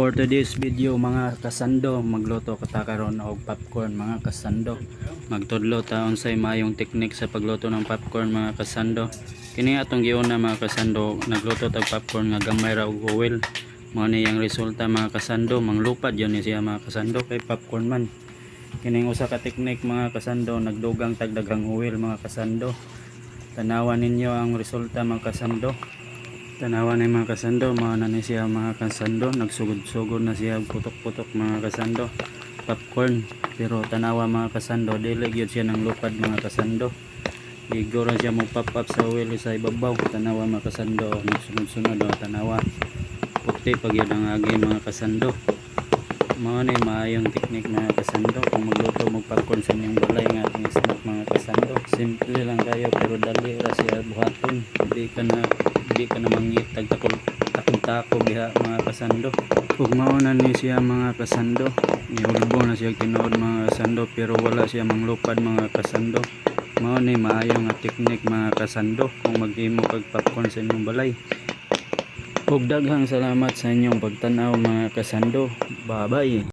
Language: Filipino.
For today's video mga kasando, magluto kata karon og popcorn mga kasando. Magtudlo ta unsay maayong teknik sa pagluto ng popcorn mga kasando. Kini atong giuna mga kasando, nagluto tag popcorn nga gamay ra og oil. Mao ni ang resulta mga kasando, manglupad yun ni siya mga kasando kay popcorn man. Kining usa ka teknik mga kasando, nagdugang tag daghang oil mga kasando. Tanawan ninyo ang resulta mga kasando. Tanawan ay mga kasando, mao na ni siya mga kasando, nagsugod-sugod na siya, putok-putok mga kasando, popcorn. Pero tanawa mga kasando, dili gyud siya ng lupad mga kasando. Igoro siya mo pop up sa oil sa ibabaw. Tanawa mga kasando, nagsunod-sunod tanawa. Puti pag yun ang agi mga kasando. Mao ni maayong teknik mga kasando kung magluto mo popcorn sa inyong balay nga ating snack mga kasando. Simple lang kayo pero dali ra siya buhaton. Di ka na mangitag takong-tako biha mga kasando. Ug mauna ni siya mga kasando, ihulbo na siya tinuod mga kasando pero wala siya manglupad mga kasando. Mao ni maayo nga teknik mga kasando kung maghimo kag popcorn sa inyong balay. Ug daghang salamat sa inyong pagtan-aw mga kasando. Bye bye.